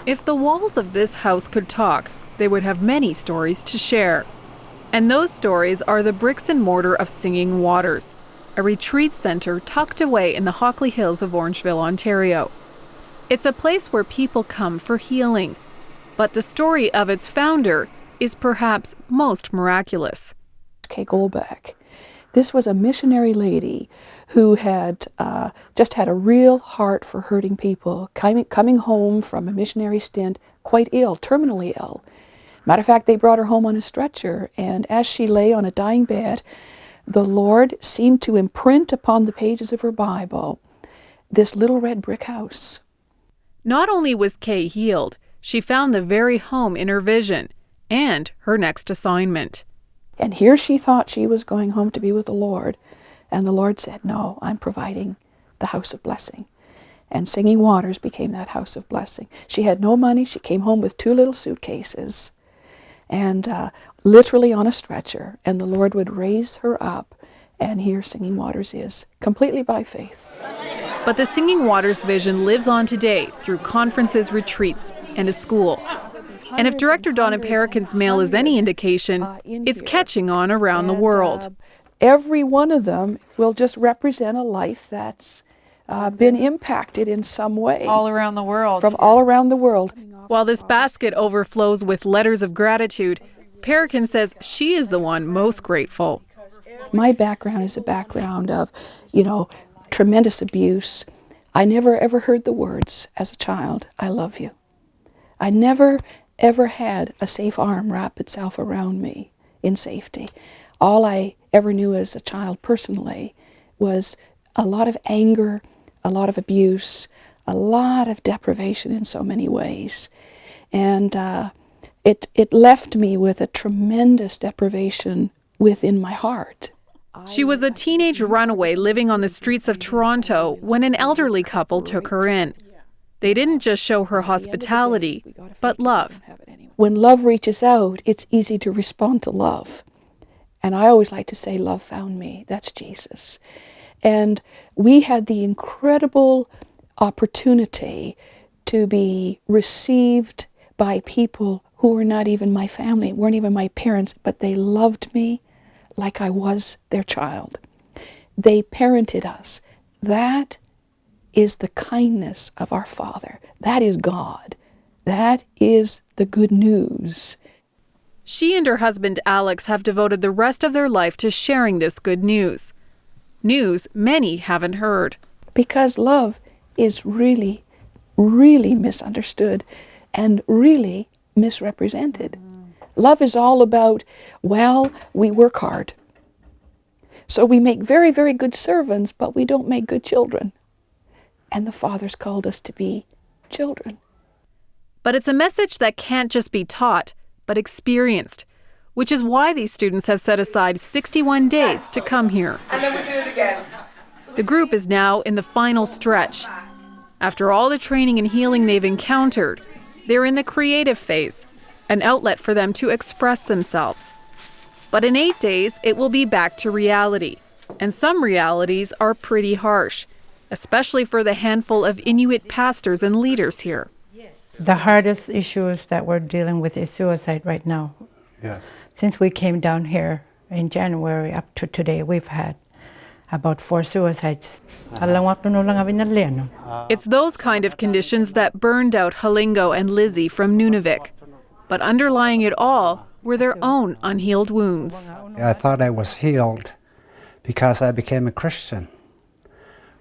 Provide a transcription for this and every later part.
If the walls of this house could talk, they would have many stories to share. And those stories are the bricks and mortar of Singing Waters, a retreat center tucked away in the Hockley Hills of Orangeville, Ontario. It's a place where people come for healing, but the story of its founder is perhaps most miraculous. Okay, go back. This was a missionary lady who had just had a real heart for hurting people, coming home from a missionary stint, quite ill, terminally ill. Matter of fact, they brought her home on a stretcher, and as she lay on a dying bed, the Lord seemed to imprint upon the pages of her Bible this little red brick house. Not only was Kay healed, she found the very home in her vision and her next assignment. And here she thought she was going home to be with the Lord, and the Lord said, no, I'm providing the house of blessing. And Singing Waters became that house of blessing. She had no money. She came home with 2 little suitcases and literally on a stretcher, and the Lord would raise her up, and here Singing Waters is, completely by faith. But the Singing Waters vision lives on today through conferences, retreats, and a school. And if Director Donna Parachin's mail is any indication, it's catching on around the world. Every one of them will just represent a life that's been impacted in some way. All around the world. From all around the world. While this basket overflows with letters of gratitude, Parachin says she is the one most grateful. My background is a background of, tremendous abuse. I never ever heard the words as a child, I love you. I never ever had a safe arm wrap itself around me in safety. All I ever knew as a child personally was a lot of anger, a lot of abuse, a lot of deprivation in so many ways. And it left me with a tremendous deprivation within my heart. She was a teenage runaway living on the streets of Toronto when an elderly couple took her in. They didn't just show her hospitality, but love. When love reaches out, it's easy to respond to love. And I always like to say, love found me. That's Jesus. And we had the incredible opportunity to be received by people who were not even my family, weren't even my parents, but they loved me like I was their child. They parented us. That is the kindness of our Father. That is God. That is the good news. She and her husband Alex have devoted the rest of their life to sharing this good news. News many haven't heard. Because love is really, really misunderstood and really misrepresented. Love is all about, we work hard. So we make very, very good servants, but we don't make good children. And the Father's called us to be children. But it's a message that can't just be taught, but experienced, which is why these students have set aside 61 days to come here. And then we do it again. The group is now in the final stretch. After all the training and healing they've encountered, they're in the creative phase, an outlet for them to express themselves. But in 8 days, it will be back to reality. And some realities are pretty harsh, especially for the handful of Inuit pastors and leaders here. The hardest issues that we're dealing with is suicide right now. Yes. Since we came down here in January up to today, we've had about 4 suicides. It's those kind of conditions that burned out Halingo and Lizzie from Nunavik. But underlying it all were their own unhealed wounds. I thought I was healed because I became a Christian.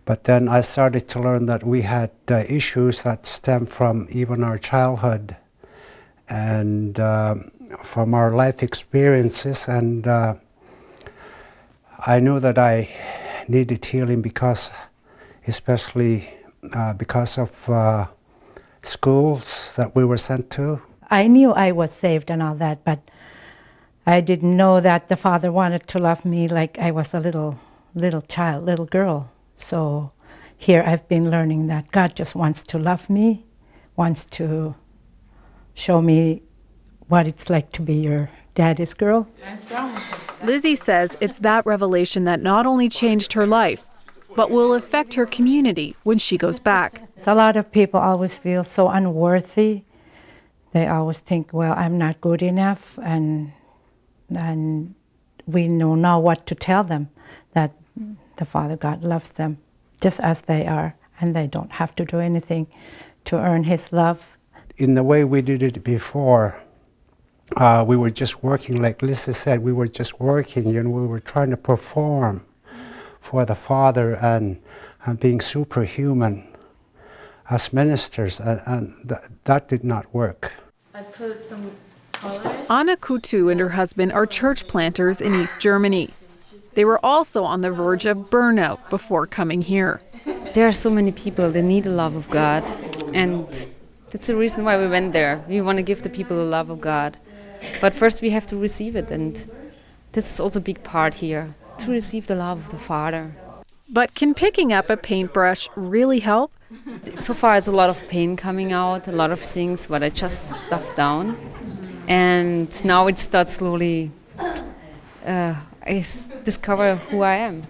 But then I started to learn that we had issues that stem from even our childhood and from our life experiences. And I knew that I needed healing especially because of schools that we were sent to. I knew I was saved and all that, but I didn't know that the Father wanted to love me like I was a little child, little girl. So here I've been learning that God just wants to love me, wants to show me what it's like to be your daddy's girl. Lizzie says it's that revelation that not only changed her life, but will affect her community when she goes back. So a lot of people always feel so unworthy they always think, well, I'm not good enough, and we know now what to tell them, that the Father God loves them just as they are, and they don't have to do anything to earn His love. In the way we did it before, we were just working, like Lizzie said, we were just working, we were trying to perform for the Father and being superhuman as ministers, and that did not work. I put some colors. Anna Kutu and her husband are church planters in East Germany. They were also on the verge of burnout before coming here. There are so many people that need the love of God, and that's the reason why we went there. We want to give the people the love of God. But first we have to receive it, and this is also a big part here, to receive the love of the Father. But can picking up a paintbrush really help? So far it's a lot of pain coming out, a lot of things what I just stuffed down. And now it starts slowly, I discover who I am.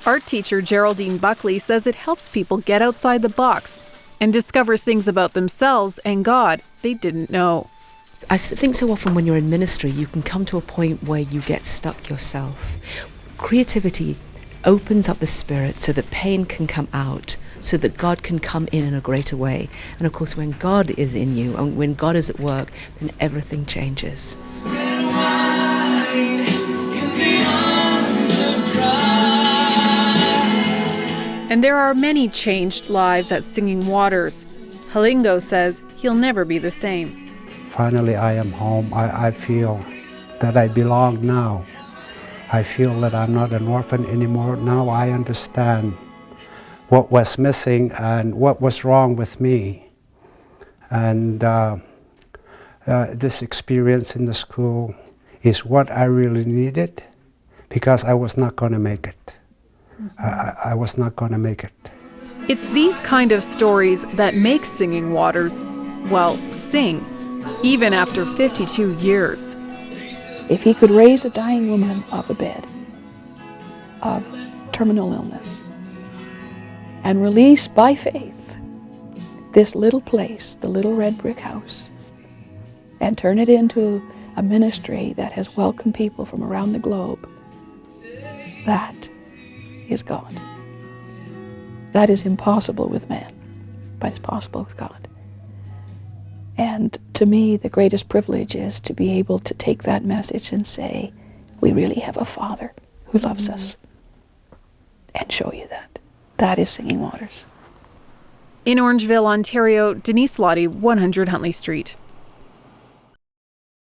Art teacher Geraldine Buckley says it helps people get outside the box and discover things about themselves and God they didn't know. I think so often when you're in ministry, you can come to a point where you get stuck yourself. Creativity opens up the spirit so that pain can come out, so that God can come in a greater way. And of course, when God is in you and when God is at work, then everything changes. And there are many changed lives at Singing Waters. Halingo says he'll never be the same. Finally, I am home. I feel that I belong now. I feel that I'm not an orphan anymore. Now I understand what was missing and what was wrong with me. And this experience in the school is what I really needed, because I was not going to make it. I was not going to make it. It's these kind of stories that make Singing Waters, well, sing, even after 52 years. If He could raise a dying woman off a bed of terminal illness and release by faith this little place, the little red brick house, and turn it into a ministry that has welcomed people from around the globe, that is God. That is impossible with man, but it's possible with God. And to me, the greatest privilege is to be able to take that message and say, we really have a Father who loves us, and show you that. That is Singing Waters. In Orangeville, Ontario, Denise, Lodde, 100 Huntley Street.